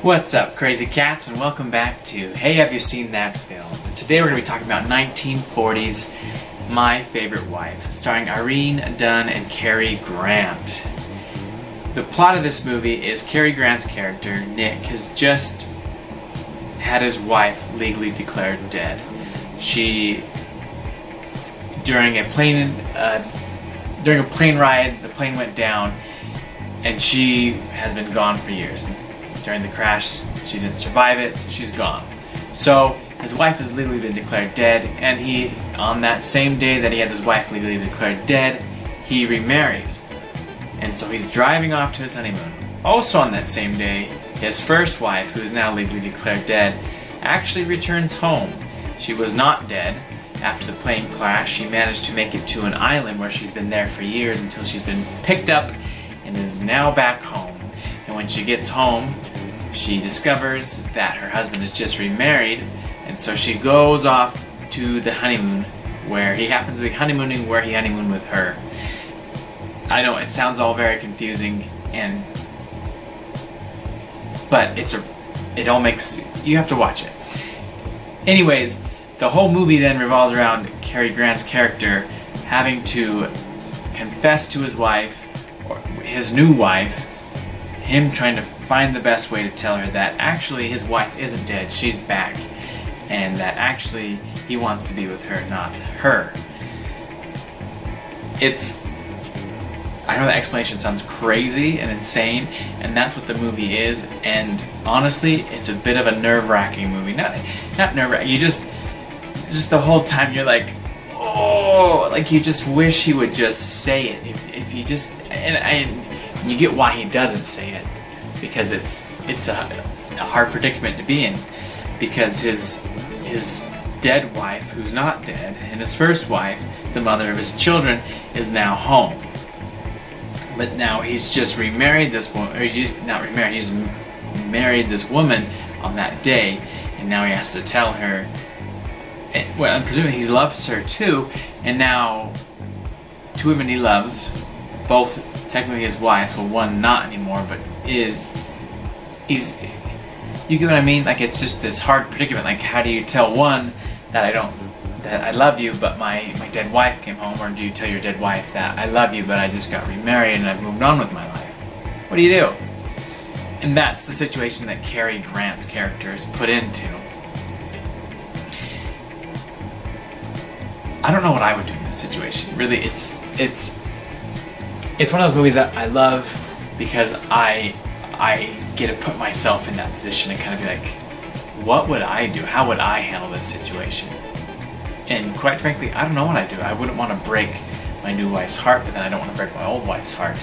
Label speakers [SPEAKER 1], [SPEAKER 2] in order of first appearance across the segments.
[SPEAKER 1] What's up, crazy cats, and welcome back to Hey, Have You Seen That Film? And today we're going to be talking about 1940's My Favorite Wife, starring Irene Dunne and Cary Grant. The plot of this movie is Cary Grant's character, Nick, has just had his wife legally declared dead. During a plane ride, the plane went down, and she has been gone for years. During the crash, she didn't survive it, she's gone. So his wife has legally been declared dead, and on that same day that he has his wife legally declared dead, he remarries. And so he's driving off to his honeymoon. Also on that same day, his first wife, who is now legally declared dead, actually returns home. She was not dead. After the plane crash, she managed to make it to an island where she's been there for years until she's been picked up and is now back home. And when she gets home, she discovers that her husband is just remarried, and so she goes off to the honeymoon where he happens to be honeymooning where he honeymooned with her. I know it sounds all very confusing, but it all makes, you have to watch it. Anyways, the whole movie then revolves around Cary Grant's character having to confess to his wife, or his new wife, him trying to find the best way to tell her that actually his wife isn't dead, she's back, and that actually he wants to be with her, not her. I know the explanation sounds crazy and insane, and that's what the movie is, and honestly, it's a bit of a nerve-wracking movie. Not nerve-wracking, you just the whole time you're like, oh, like you just wish he would just say it. If he just, and you get why he doesn't say it, because it's a hard predicament to be in, because his dead wife, who's not dead, and his first wife, the mother of his children, is now home. But now he's just remarried this woman, or he's not remarried, he's married this woman on that day, and now he has to tell her, well, I'm presuming he loves her too, and now two women he loves, both technically his wives, well, one not anymore, but you get what I mean? Like, it's just this hard predicament. Like, how do you tell one that I love you, but my dead wife came home, or do you tell your dead wife that I love you, but I just got remarried and I've moved on with my life? What do you do? And that's the situation that Cary Grant's character is put into. I don't know what I would do in this situation. Really, it's one of those movies that I love because I get to put myself in that position and kind of be like, what would I do? How would I handle this situation? And quite frankly, I don't know what I'd do. I wouldn't want to break my new wife's heart, but then I don't want to break my old wife's heart.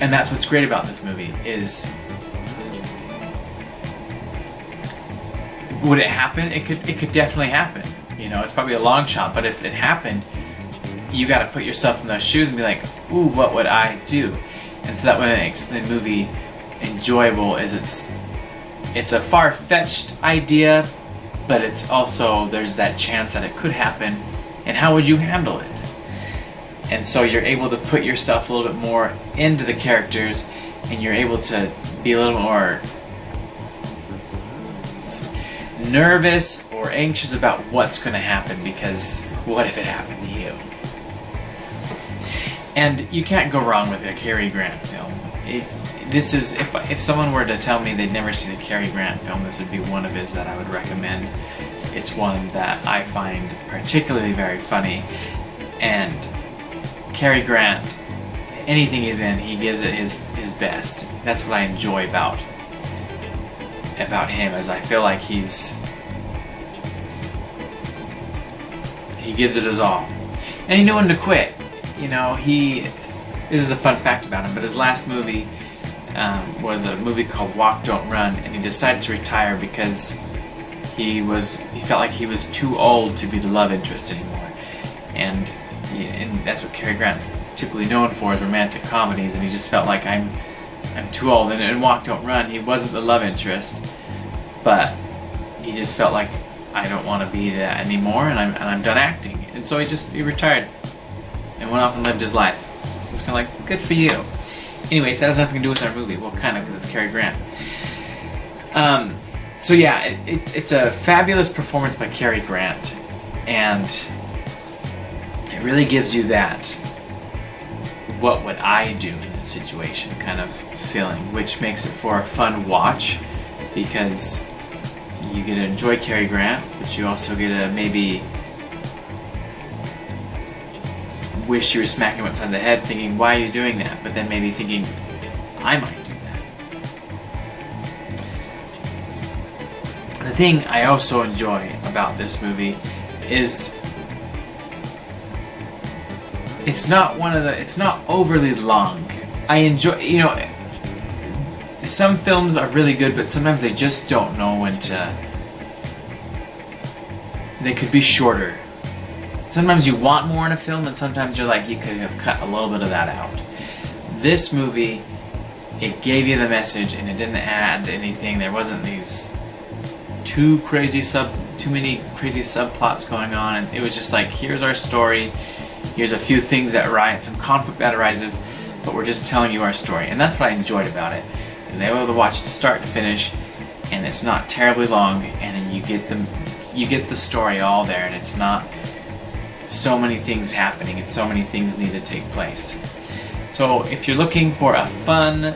[SPEAKER 1] And that's what's great about this movie is, would it happen? It could definitely happen. You know, it's probably a long shot, but if it happened, you got to put yourself in those shoes and be like, ooh, what would I do? And so that what makes the movie enjoyable is it's a far-fetched idea, but it's also, there's that chance that it could happen, and how would you handle it? And so you're able to put yourself a little bit more into the characters, and you're able to be a little more nervous or anxious about what's going to happen, because what if it happened to you? And you can't go wrong with a Cary Grant film. If someone were to tell me they'd never seen a Cary Grant film, this would be one of his that I would recommend. It's one that I find particularly very funny, and Cary Grant, anything he's in, he gives it his best. That's what I enjoy about him, is I feel like he gives it his all. And he knew when to quit. You know, this is a fun fact about him, but his last movie was a movie called Walk, Don't Run, and he decided to retire because he felt like he was too old to be the love interest anymore. And that's what Cary Grant's typically known for, is romantic comedies, and he just felt like I'm too old. And in Walk, Don't Run, he wasn't the love interest, but he just felt like, I don't want to be that anymore, and I'm done acting. And so he retired and went off and lived his life. It's kind of like, good for you. Anyways, that has nothing to do with our movie. Well, kind of, because it's Cary Grant. So yeah, it's a fabulous performance by Cary Grant, and it really gives you that what would I do in this situation kind of feeling, which makes it for a fun watch, because you get to enjoy Cary Grant, but you also get to maybe wish you were smacking him upside the head thinking, why are you doing that? But then maybe thinking, I might do that. The thing I also enjoy about this movie is it's not overly long. I enjoy, some films are really good, but sometimes they just don't know when to, they could be shorter. Sometimes you want more in a film, and sometimes you're like, you could have cut a little bit of that out. This movie, it gave you the message, and it didn't add anything. There wasn't these too many crazy subplots going on, and it was just like, here's our story, here's a few things that arise, some conflict that arises, but we're just telling you our story. And that's what I enjoyed about it. I was able to watch it start to finish, and it's not terribly long, and then you get the story all there, and it's not so many things happening and so many things need to take place. So if you're looking for a fun,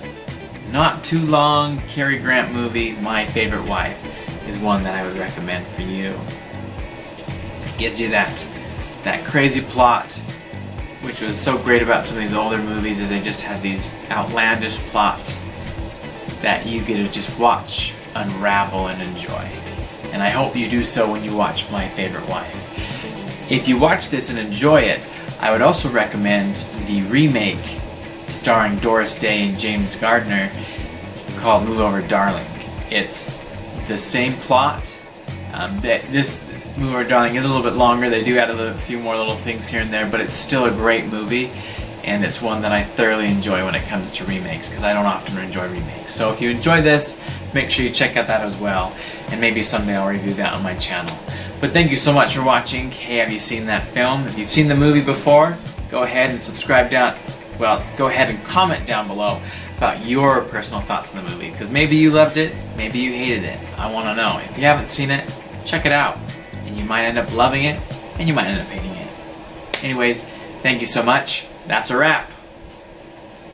[SPEAKER 1] not too long Cary Grant movie, My Favorite Wife is one that I would recommend for you. It gives you that crazy plot, which was so great about some of these older movies, is they just had these outlandish plots that you get to just watch, unravel, and enjoy. And I hope you do so when you watch My Favorite Wife. If you watch this and enjoy it, I would also recommend the remake starring Doris Day and James Gardner called Move Over Darling. It's the same plot. This Move Over Darling is a little bit longer. They do add a few more little things here and there, but it's still a great movie, and it's one that I thoroughly enjoy when it comes to remakes, because I don't often enjoy remakes. So if you enjoy this, make sure you check out that as well, and maybe someday I'll review that on my channel. But thank you so much for watching. Hey, have you seen that film? If you've seen the movie before, go ahead and subscribe down. Well, go ahead and comment down below about your personal thoughts on the movie, because maybe you loved it, maybe you hated it. I want to know. If you haven't seen it, check it out, and you might end up loving it, and you might end up hating it. Anyways, thank you so much. That's a wrap.